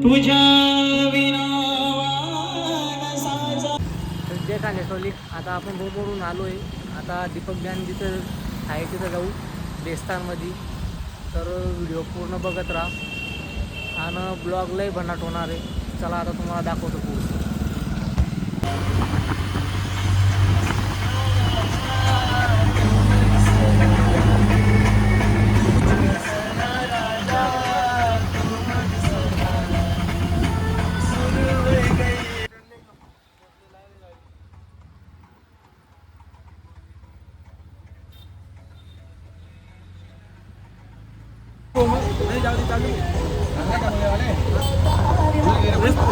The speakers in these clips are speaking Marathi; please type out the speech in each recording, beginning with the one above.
तुझ्या विना तर जे काय सोली आता आपण बोंबवरून आलो आहे. आता दीपक बँड जिथं आहे तिथं जाऊ देवस्थानमध्ये. तर व्हिडिओ पूर्ण बघत राहा आणि ब्लॉग लय भन्नाट होणार आहे. चला आता तुम्हाला दाखवतो पुढे.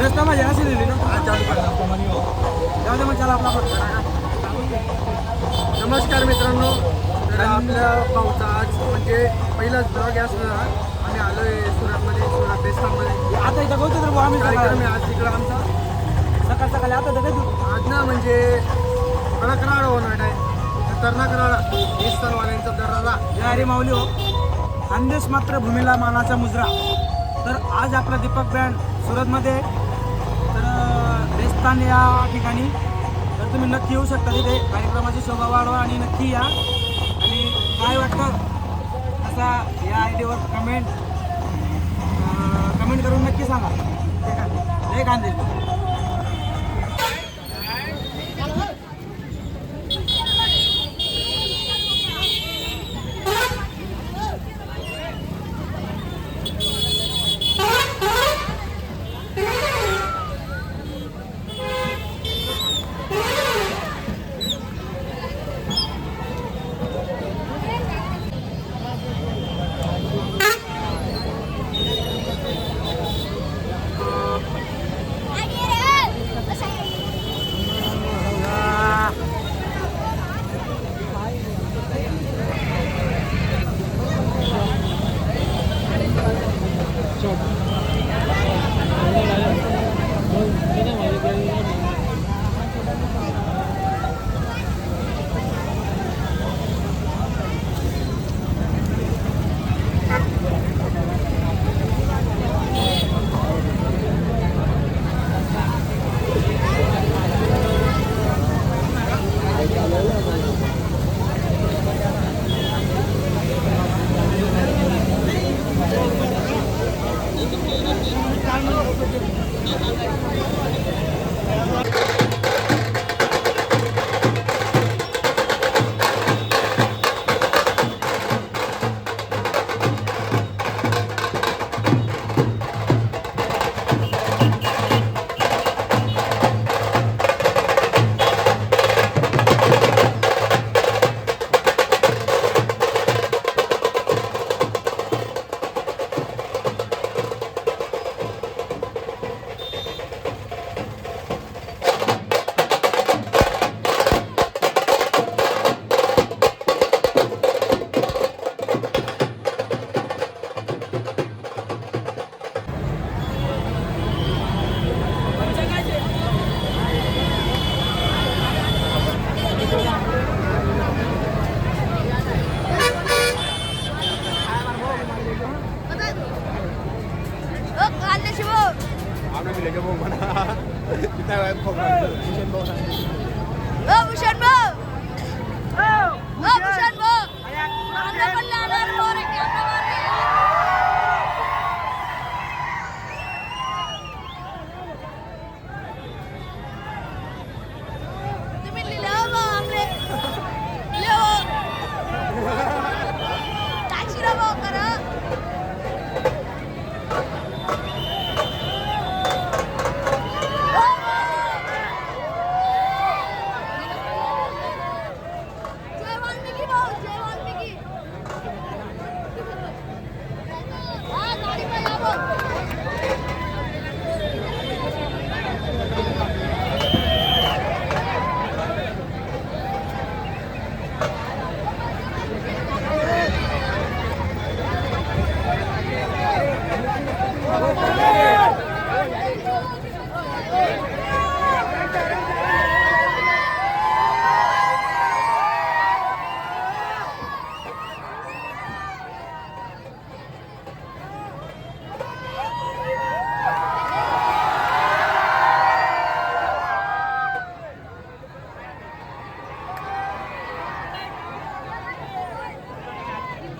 रस्ता माझ्या अशी लिहिली ना. नमस्कार मित्रांनो, तर आपल्या भाऊचा आज म्हणजे पहिलाच ब्लॉग असणार. आम्ही आलो आहे सुरतमध्ये, सुरत देवस्थानमध्ये. आता इथं बोलतो तर आम्ही कार्यक्रम आहे आज तिकडं आमचा. सकाळ सकाळी आता तर आज ना म्हणजे कडक राडा होणार आहे, खतरनाक राडा देवस्थानवाल्यांचा दरारा. अरे माऊली हो, खानदेश मात्र भूमीला मानाचा मुजरा. तर आज आपला दीपक बँड सुरतमध्ये, तर देवस्थान या ठिकाणी. तर तुम्ही नक्की येऊ शकता तिथे. कार्यक्रमाची शोभा वाढवा आणि नक्की या. आणि काय वाटतं असा या आयडीवर कमेंट करून नक्की सांगा. जय खानदेश.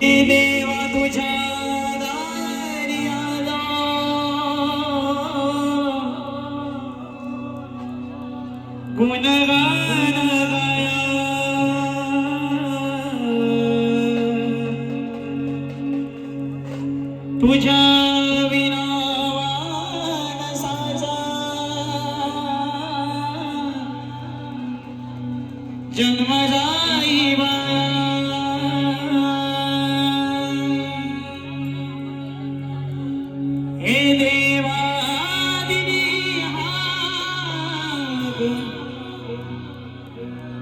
देवा तुझ्या दारी आला गुणगान गाया तुझ्या विना वानसाचा जन्म जाई बाया हे देवा दिली हाक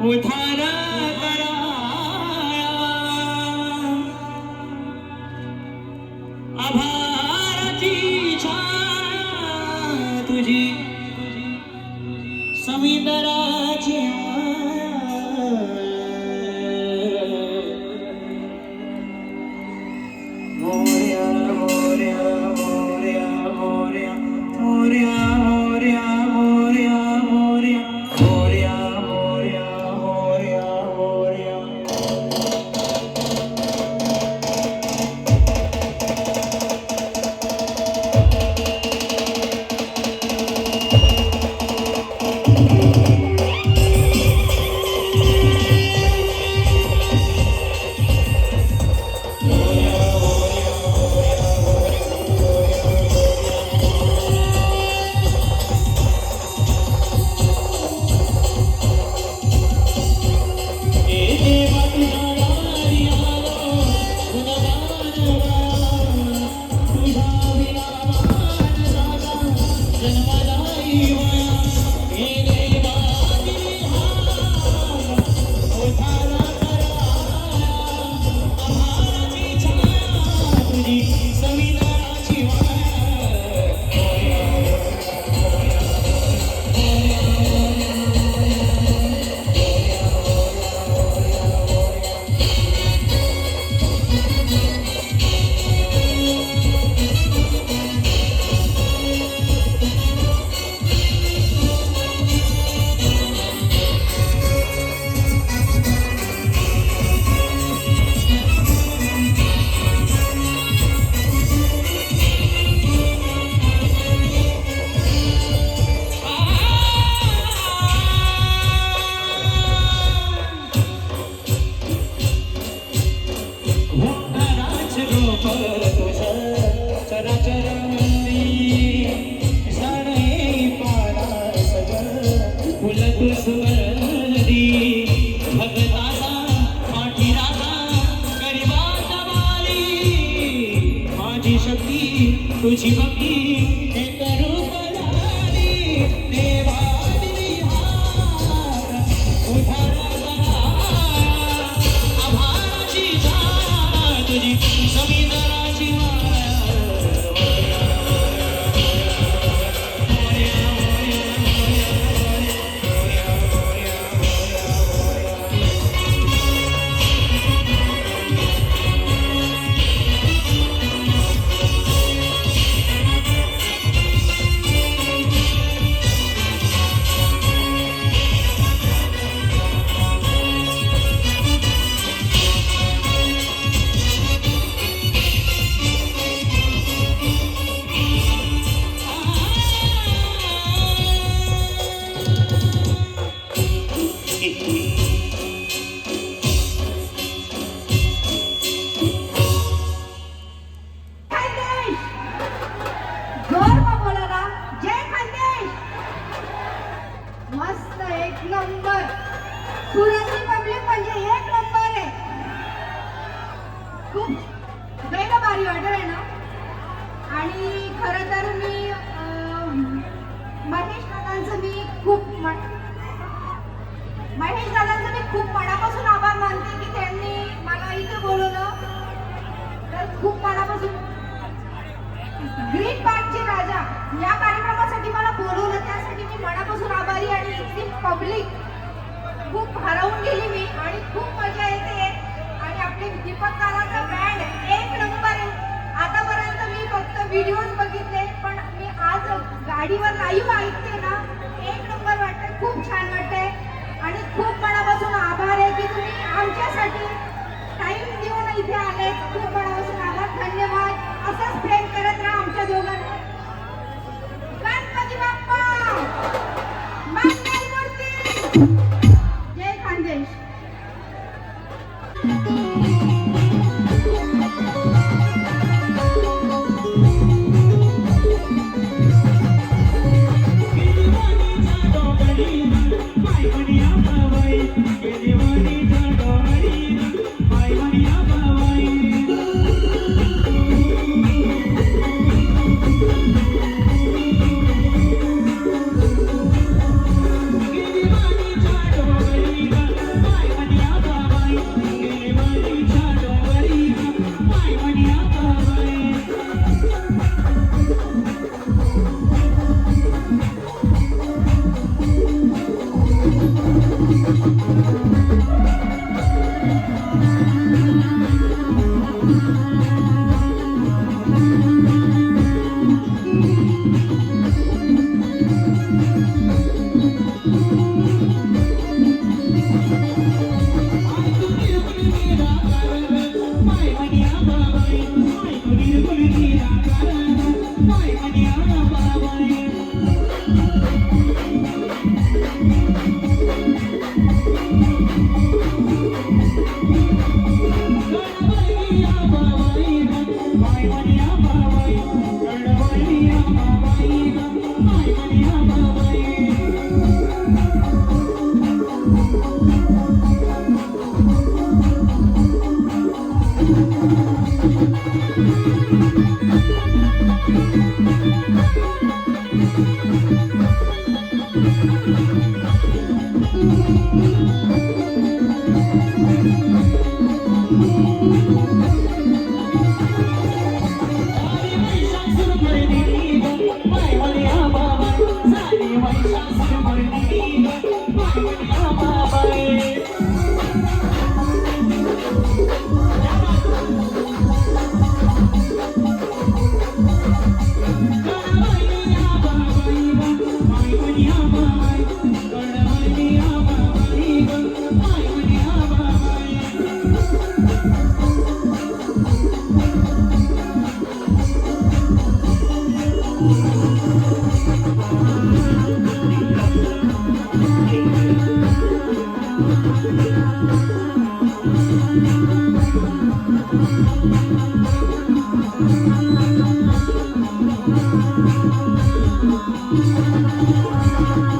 उधार कराया आभाराची छाया तुझी समुद्राची मोरया मोरया मोरया मोरया मोरया मोरया मोरया मोरया मोरया मोरया मोरया मोरया तुझी भक्ती हे करू पदारी देवा दिली हाक उधार कराया आभाराची छाया तुझी समुद्राची मस्त एक नंबर. सुरतची पब्लिक म्हणजे एक नंबर आहे. खूप वेगळं भारी वाटत आहे ना. आणि खरं तर मी महेश दादांचं मी खूप मनापासून आभार मानते की त्यांनी मला इथे बोलवलं. तर खूप मनापासून ग्रीन पार्कचे राजा या कार्यक्रमासाठी मला बोलवलं, त्यासाठी मी मनापासून आभारी. आणि इथली पब्लिक खूप हरवून गेली मी आणि खूप मजा येते. आणि आपले दीपक दादाचा बँड एक नंबर आहे. आतापर्यंत मी फक्त व्हिडिओज बघितले, पण मी आज गाडीवर लाईव्ह ऐकते ना, एक नंबर वाटतंय. खूप छान वाटतंय आणि खूप मनापासून आभार आहे की तुम्ही आमच्यासाठी टाइम देऊन पण इथे आले खूप मनापासून आभार धन्यवाद असंच प्रेम करत राहा आमच्या दोघांना गणपती बाप्पा मंगलमूर्ती जय खानदेश Thank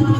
you.